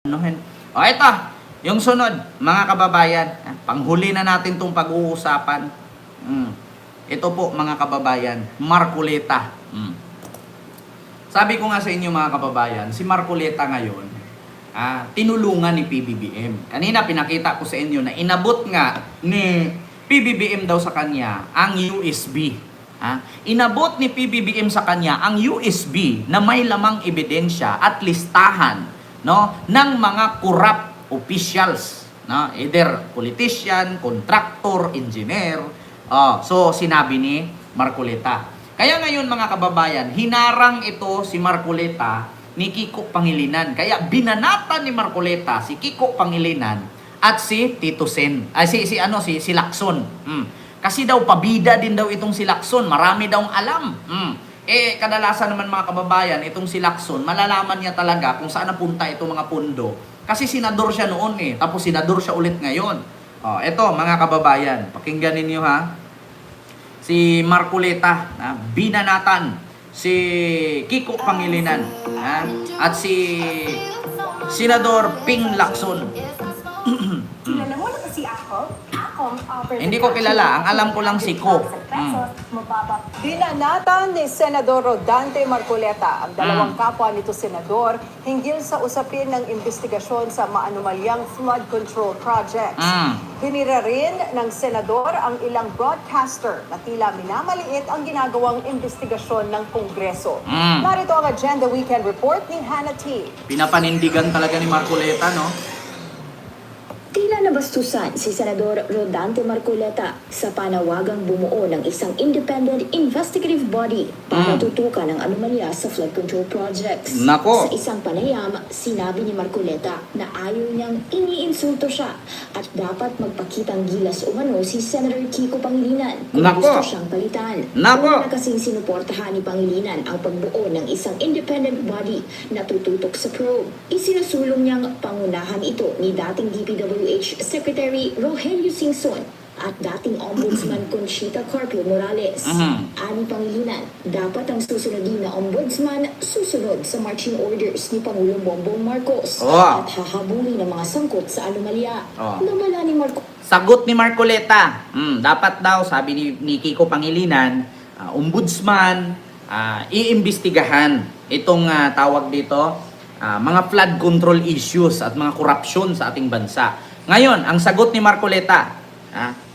Anuhin. O ito, yung sunod, mga kababayan, panghuli na natin itong pag-uusapan. Ito po mga kababayan, Marcoleta. Sabi ko nga sa inyo mga kababayan, si Marcoleta ngayon, tinulungan ni PBBM. Kanina pinakita ko sa inyo na inabot nga ni PBBM daw sa kanya ang USB. Inabot ni PBBM sa kanya ang USB na may lamang ebidensya at listahan, no, ng mga corrupt officials, no, either politician, contractor, engineer. So sinabi ni Marcoleta. Kaya ngayon mga kababayan, hinarang ito si Marcoleta ni Kiko Pangilinan. Kaya binanatan ni Marcoleta si Kiko Pangilinan at si Tito Sen. Si Lacson. Kasi daw pabida din daw itong si Lacson, marami daw alam. Kadalasan naman mga kababayan, itong si Lacson, malalaman niya talaga kung saan napunta itong mga pundo. Kasi senador siya noon tapos senador siya ulit ngayon. Eto mga kababayan, pakinggan ninyo ha. Si Marcoleta, binanatan si Kiko Pangilinan, at si Senador Ping Lacson. Kilala mo na kasi ako? Hindi ko kilala, ang alam ko lang si Ko. Binanatan ni Senador Rodante Marcoleta ang dalawang kapwa nito senador hinggil sa usapin ng investigasyon sa maanumalyang flood control projects. Hinira rin ng senador ang ilang broadcaster na tila minamaliit ang ginagawang investigasyon ng Kongreso. Narito ang Agenda Weekend Report ni Hannah T. Pinapanindigan talaga ni Marcoleta, no? Tila nabastusan si Senador Rodante Marcoleta sa panawagang bumuo ng isang independent investigative body para tutukan ang anomalya sa flood control projects. Nako! Sa isang panayam, sinabi ni Marcoleta na ayaw niyang iniinsulto siya at dapat magpakitang gilas umano si Senator Kiko Pangilinan kung Nako! gusto siyang palitan. Nako! Una kasing sinuportahan ni Pangilinan ang pagbuo ng isang independent body na tututok sa probe. Isinusulong niyang pangunahan ito ni dating DPWH Secretary Rogelio Singson at dating Ombudsman Conchita Carpio Morales. Ani Pangilinan, dapat ang susunodin na Ombudsman susunod sa marching orders ni Pangulong Bongbong Marcos at hahabulin ng mga sangkot sa anomalya. Namala ni Marcos. Sagot ni Marcoleta, dapat daw, sabi ni Kiko Pangilinan, ombudsman, iimbestigahan itong tawag dito, mga flood control issues at mga korupsyon sa ating bansa. Ngayon, ang sagot ni Marcoleta,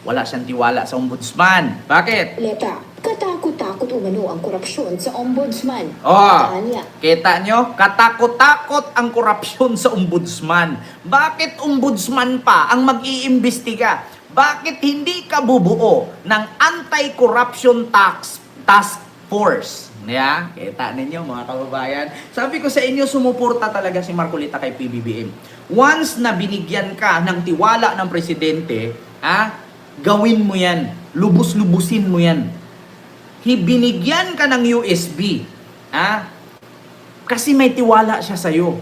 wala siyang tiwala sa ombudsman. Bakit? Leta, katakot-takot umano ang korupsyon sa ombudsman. Kita nyo? Katakot-takot ang korupsyon sa ombudsman. Bakit ombudsman pa ang mag-iimbestiga? Bakit hindi ka bubuo ng Anti-Corruption Task Force? Kita ninyo mga kababayan. Sabi ko sa inyo, sumuporta talaga si Marcoleta kay PBBM. Once na binigyan ka ng tiwala ng presidente, gawin mo yan. Lubos-lubusin mo yan. Binigyan ka ng USB. Kasi may tiwala siya sa'yo.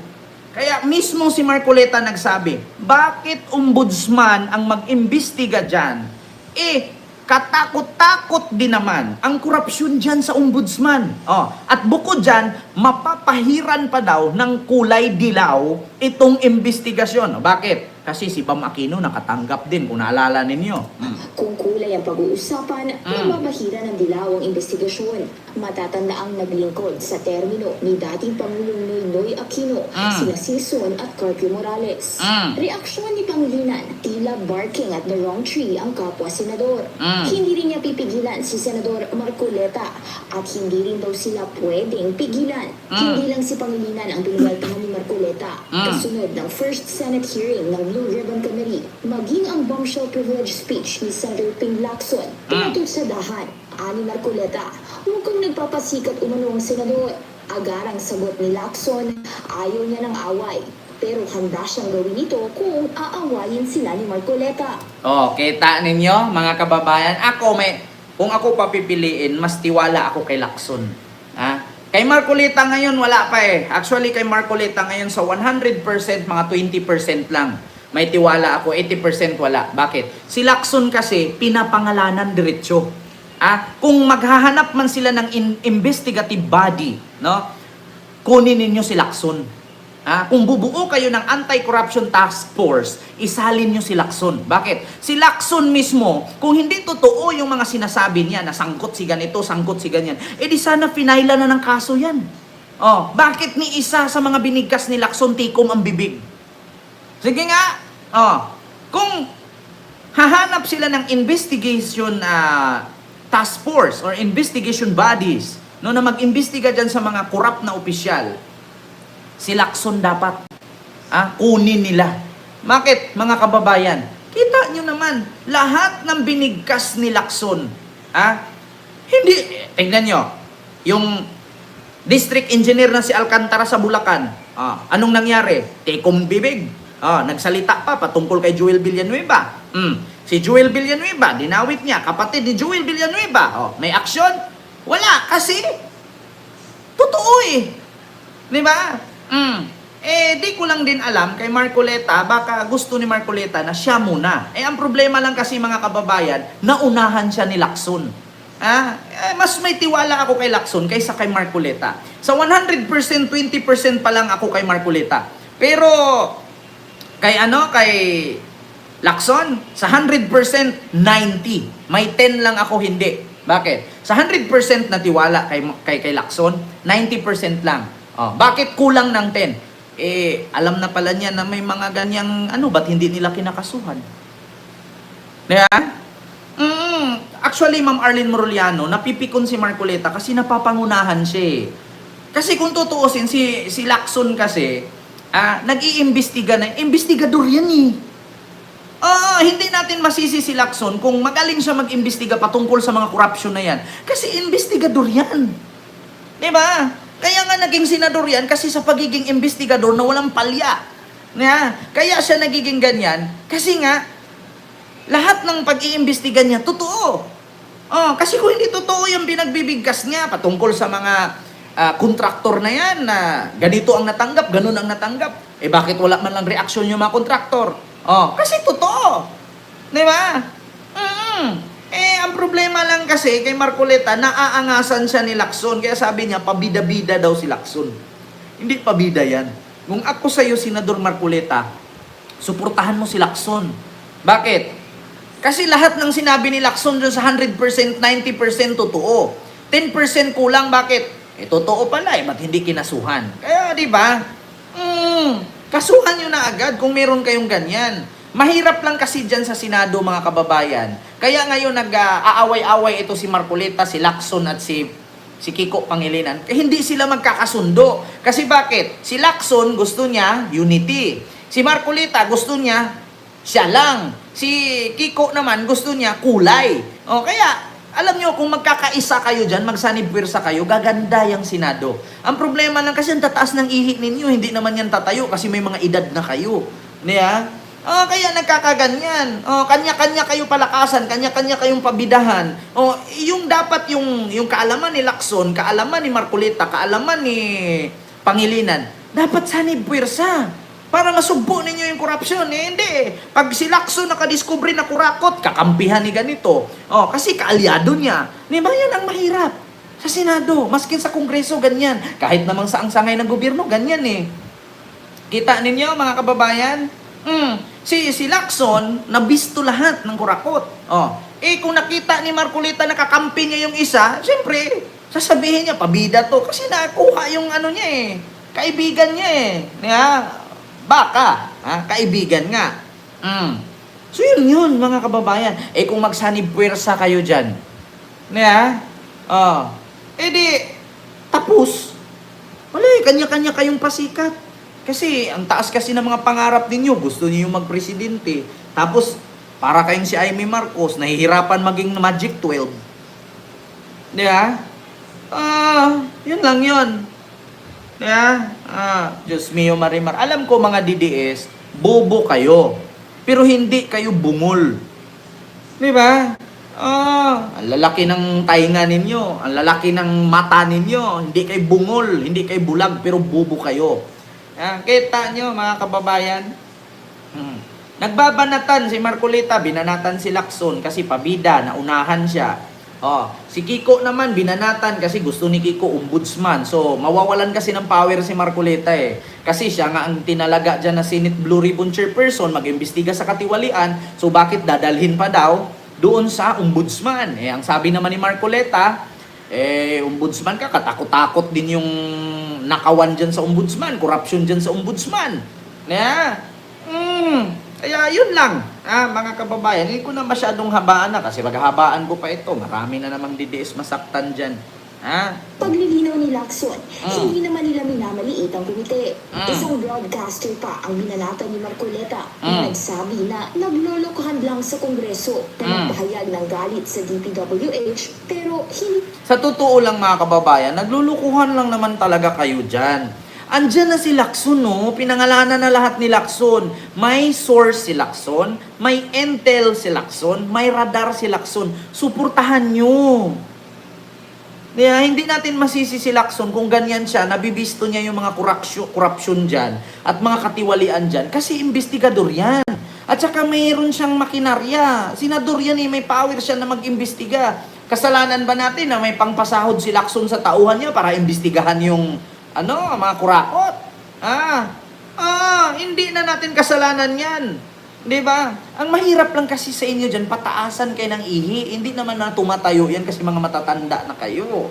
Kaya mismo si Marcoleta nagsabi, bakit ombudsman ang mag-imbestiga dyan? Katakot-takot din naman ang korupsyon dyan sa ombudsman. At bukod dyan, mapapahiran pa daw ng kulay dilaw itong investigasyon. Bakit? Kasi si Bam Aquino nakatanggap din, kung naalala ninyo. Kung kulay ang pag-uusapan, mababahira ng dilaw ang investigasyon. Matatanda ang naglingkod sa termino ni dating Pangulong Noynoy Aquino, sina Sison at Carpio Morales. Reaksyon ni Pangilinan, tila barking at the wrong tree ang kapwa senador. Hindi rin niya pipigilan si Senador Marcoleta at hindi rin daw sila pwedeng pigilan. Hindi lang si Pangilinan ang binaltahan ni Marcoleta. Kasunod ng first Senate hearing ng Blue Ribbon Committee, maging ang bombshell privilege speech ni Senator Ping Lacson, tungkol sa dahan. Ani Marcoleta, mukhang nagpapasikat umano ang senador. Agarang sagot ni Lacson, ayaw niya ng away. Pero handa siyang gawin ito kung aawayin sila ni Marcoleta. Kita ninyo mga kababayan, kung ako papipiliin, mas tiwala ako kay Lacson. Kay Marcoleta ngayon wala pa Actually kay Marcoleta ngayon sa 100%, mga 20% lang. May tiwala ako, 80% wala. Bakit? Si Lacson kasi pinapangalanan diretsyo. Kung maghahanap man sila ng investigative body, no? Kunin ninyo si Lacson. Kung bubuo kayo ng Anti-Corruption Task Force, isalin nyo si Lacson. Bakit? Si Lacson mismo, kung hindi totoo yung mga sinasabi niya na sangkot si ganito, sangkot si ganyan, di sana pinaila na ng kaso yan. Bakit ni isa sa mga binigkas ni Lacson tikom ang bibig? Sige nga. Kung hahanap sila ng investigation task force or investigation bodies na mag-imbestiga dyan sa mga corrupt na opisyal, si Lacson dapat kunin nila. Bakit, mga kababayan? Kita nyo naman, lahat ng binigkas ni Lacson, hindi, tingnan nyo, yung district engineer na si Alcantara sa Bulacan, anong nangyari? Tikom bibig. Nagsalita pa patungkol kay Joel Villanueva. Si Joel Villanueva, dinawit niya, kapatid ni Joel Villanueva. May aksyon? Wala, kasi totoo Di ba? Di ko lang din alam kay Marcoleta, baka gusto ni Marcoleta na siya muna. Ang problema lang kasi mga kababayan, naunahan siya ni Lacson. Mas may tiwala ako kay Lacson kaysa kay Marcoleta. Sa 100%, 20% pa lang ako kay Marcoleta. Pero, kay Lacson, sa 100%, 90. May 10 lang ako hindi. Bakit? Sa 100% na tiwala kay Lacson, 90% lang. Bakit kulang ng 10? Alam na pala niya na may mga ganyang ba't hindi nila kinakasuhan? Diba? Actually, Ma'am Arlene Moroliano, napipikon si Marcoleta kasi napapangunahan siya. Kasi kung tutuusin, si Lacson kasi, nag-iimbestiga na, investigador yan hindi natin masisi si Lacson kung magaling siya mag-imbestiga patungkol sa mga corruption na yan. Kasi investigador yan. Diba? Kaya nga naging senador yan kasi sa pagiging investigador na walang palya. Kaya siya nagiging ganyan kasi nga lahat ng pag-iimbestiga niya totoo. Kasi kung hindi totoo yung binagbibigkas niya patungkol sa mga kontraktor na yan na ganito ang natanggap, ganun ang natanggap, bakit wala man lang reaksyon yung mga kontraktor? Kasi totoo. Di ba? Ang problema lang kasi kay Marcoleta, naaangasan siya ni Lacson. Kaya sabi niya, pabida-bida daw si Lacson. Hindi pabida yan. Kung ako sa'yo, Senador Marcoleta, suportahan mo si Lacson. Bakit? Kasi lahat ng sinabi ni Lacson dun sa 100%, 90% totoo. 10% kulang, bakit? Totoo pala, ba't hindi kinasuhan? Kaya, di ba? Kasuhan nyo na agad kung meron kayong ganyan. Mahirap lang kasi dyan sa Senado, mga kababayan. Kaya ngayon nag-aaway-away ito si Marcoleta, si Lacson at si Kiko Pangilinan. Hindi sila magkakasundo. Kasi bakit? Si Lacson gusto niya unity. Si Marcoleta gusto niya siya lang. Si Kiko naman gusto niya kulay. Kaya alam nyo, kung magkakaisa kayo dyan, magsanib-pwersa kayo, gaganda yung Senado. Ang problema lang kasi ang tataas ng ihi ninyo, hindi naman yan tatayo kasi may mga edad na kayo. Niya? Kaya nagkakaganyan. Kanya-kanya kayo palakasan, kanya-kanya kayong pabidahan. Yung dapat yung kaalaman ni Lacson, kaalaman ni Marcoleta, kaalaman ni Pangilinan, dapat sanib-pwersa para masugbo ninyo yung korupsyon. Hindi. Pag si Lacson nakadiskubre na kurakot, kakampihan ni ganito. Kasi kaalyado niya. Di ba yan ang mahirap? Sa Senado, maskin sa Kongreso, ganyan. Kahit namang saang sangay ng gobyerno, ganyan Kita ninyo, mga kababayan? Si Lacson, nabisto lahat ng kurakot. Kung nakita ni Marcoleta nakakampi niya yung isa, siyempre, sasabihin niya, pabida to. Kasi nakuha yung niya kaibigan niya Baka, kaibigan nga. So yun, mga kababayan. Kung magsanib-pwersa kayo dyan, di, tapos. Wala kanya-kanya kayong pasikat. Kasi, ang taas kasi ng mga pangarap ninyo, gusto niyo magpresidente. Tapos, para kayong si Amy Marcos, nahihirapan maging Magic 12. Di ba? Yun lang yun. Di ba? Diyos mio Marimar. Alam ko mga DDS, bobo kayo. Pero hindi kayo bungol. Di ba? Ang lalaki ng tainga ninyo, ang lalaki ng mata ninyo, hindi kayo bungol, hindi kayo bulag, pero bobo kayo. Kita nyo, mga kababayan, nagbabanatan si Marcoleta, binanatan si Lacson kasi pabida, naunahan siya. Oh, si Kiko naman binanatan kasi gusto ni Kiko ombudsman. So, mawawalan kasi ng power si Marcoleta eh. Kasi siya nga ang tinalaga dyan na Senate Blue Ribbon Chairperson, mag-imbestiga sa katiwalian. So, bakit dadalhin pa daw doon sa ombudsman? Eh, ang sabi naman ni Marcoleta, ombudsman ka, katakot-takot din yung nakawan dyan sa ombudsman, corruption dyan sa ombudsman. Kaya yun lang, mga kababayan. Hindi ko na masyadong habaan na kasi maghabaan ko pa ito. Marami na namang DDS masaktan dyan. Paglilinaw ni Lacson, hindi naman nila minamaliit ang komite. Isang broadcaster pa ang binanatan ni Marcoleta na nagsabi na naglolokohan lang sa Kongreso na nagpahayag ng galit sa DPWH pero hindi. Sa totoo lang mga kababayan, naglulukuhan lang naman talaga kayo dyan. Andyan na si Lacson, no? Pinangalanan na lahat ni Lacson. May source si Lacson, may intel si Lacson, may radar si Lacson. Suportahan nyo. Hindi natin masisi si Lacson kung ganyan siya, nabibisto niya yung mga corruption dyan at mga katiwalian dyan kasi investigador yan. At saka mayroon siyang makinarya. Senador yan may power siya na mag-imbestiga. Kasalanan ba natin na may pangpasahod si Lacson sa tauhan niya para imbestigahan yung mga kurakot? Hindi na natin kasalanan yan. Di ba? Ang mahirap lang kasi sa inyo dyan, pataasan kayo ng ihi. Hindi naman na tumatayo yan kasi mga matatanda na kayo.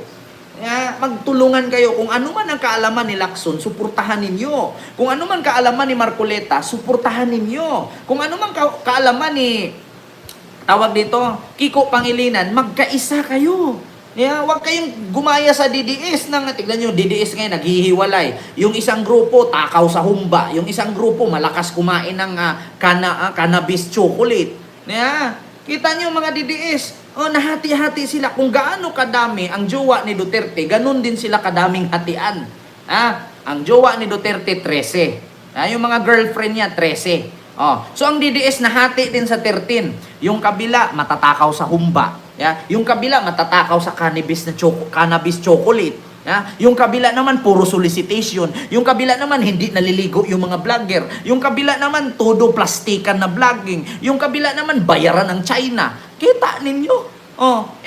Magtulungan kayo. Kung ano man ang kaalaman ni Lacson, suportahan ninyo. Kung ano man kaalaman ni Marcoleta, suportahan ninyo. Kung ano man kaalaman ni, tawag dito, Kiko Pangilinan, magkaisa kayo. Huwag kayong gumaya sa DDS. Tignan nyo, DDS ngayon, naghihiwalay. Yung isang grupo, takaw sa humba. Yung isang grupo, malakas kumain ng cannabis chocolate. Kita nyo mga DDS, nahati-hati sila. Kung gaano kadami ang jowa ni Duterte, ganun din sila kadaming hatian. Ang jowa ni Duterte, 13. Yung mga girlfriend niya, 13. So ang DDS nahati din sa 13. Yung kabila, matatakaw sa humba. Yung kabila matatakaw sa cannabis chocolate. Yung kabila naman puro solicitation. Yung kabila naman hindi naliligo yung mga vlogger. Yung kabila naman todo plastikan na vlogging. Yung kabila naman bayaran ng China. Kita ninyo?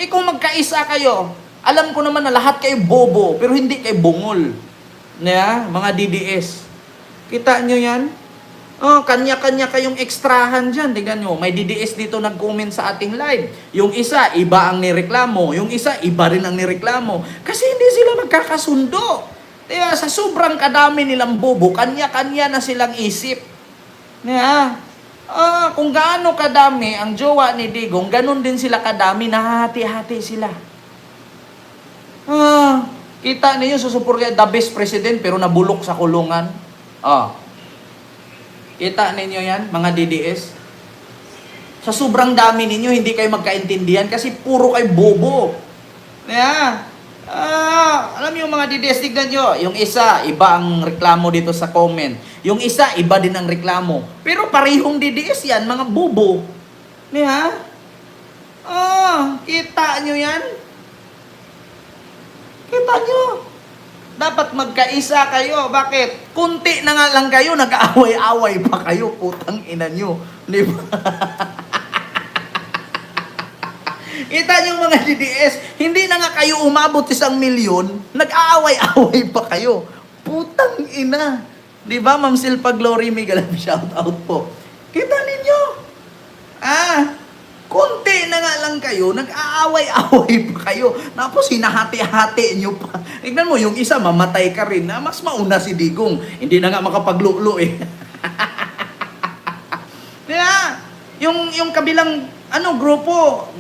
Kung magkaisa kayo, alam ko naman na lahat kayo bobo pero hindi kayo bungol. Mga DDS. Kita nyo yan? Kanya-kanya kayong ekstrahan dyan. Tingnan nyo, may DDS dito nag-comment sa ating live. Yung isa, iba ang nireklamo. Yung isa, iba rin ang nireklamo. Kasi hindi sila magkakasundo. Sa sobrang kadami nilang bobo, kanya-kanya na silang isip. Kung gaano kadami ang jowa ni Digong, ganun din sila kadami, nahahati-hati sila. Kita niyo, susuporya the best president, pero nabulok sa kulungan. Kita ninyo yan, mga DDS? Sa sobrang dami ninyo, hindi kayo magkaintindihan kasi puro kayo bobo. Alam niyo mga DDS, tignan nyo. Yung isa, iba ang reklamo dito sa comment. Yung isa, iba din ang reklamo. Pero parehong DDS yan, mga bobo. Kita nyo yan? Kita nyo? Dapat magkaisa kayo. Bakit? Kunti na nga lang kayo, nag-aaway-away pa kayo. Putang ina nyo. Di ba? Kita nyo mga DDS, hindi na nga kayo umabot 1,000,000, nag-aaway-away pa kayo. Putang ina. Di ba, Ma'am Silpa Glory, may galang shout out po. Kita ninyo? Kunti na nga lang kayo, nag-aaway-away pa kayo. Tapos hinahati-hati nyo pa. Tignan mo, yung isa mamatay ka rin. Mas mauna si Digong. Hindi na nga makapaglulo eh. Yung kabilang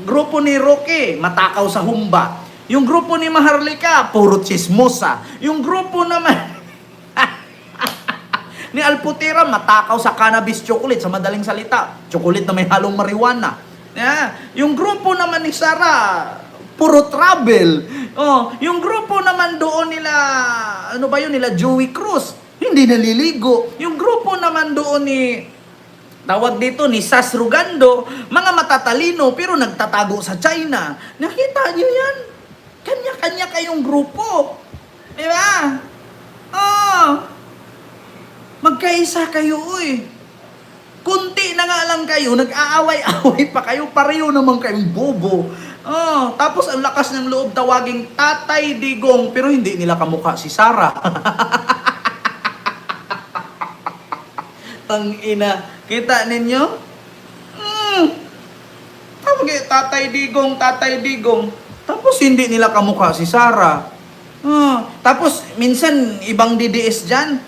grupo ni Roque, matakaw sa humba. Yung grupo ni Maharlika, puro chismosa. Yung grupo naman ni Alputera, matakaw sa cannabis chocolate. Sa madaling salita, chocolate na may halong marijuana. Yung grupo naman ni Sara, puro travel. Yung grupo naman doon nila, nila Joey Cruz, hindi naliligo. Yung grupo naman doon ni, tawag dito, ni Sas Rugando, mga matatalino pero nagtatago sa China. Nakita niyo yan? Kanya-kanya kayong grupo. Di ba? Magkaisa kayo, Kunti na nga lang kayo, nag-aaway-away pa kayo, pareho naman kayong bobo. Oh, tapos ang lakas ng loob tawaging Tatay Digong, pero hindi nila kamukha si Sara. Tangina, kita ninyo? Tawag Tatay Digong, Tatay Digong. Tapos hindi nila kamukha si Sara. Tapos minsan ibang DDS dyan,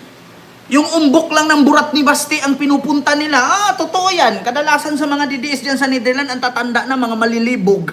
yung umbok lang ng burat ni Basti ang pinupunta nila. Totoo yan. Kadalasan sa mga DDS dyan sa Netherlands, ang tatanda na mga malilibog.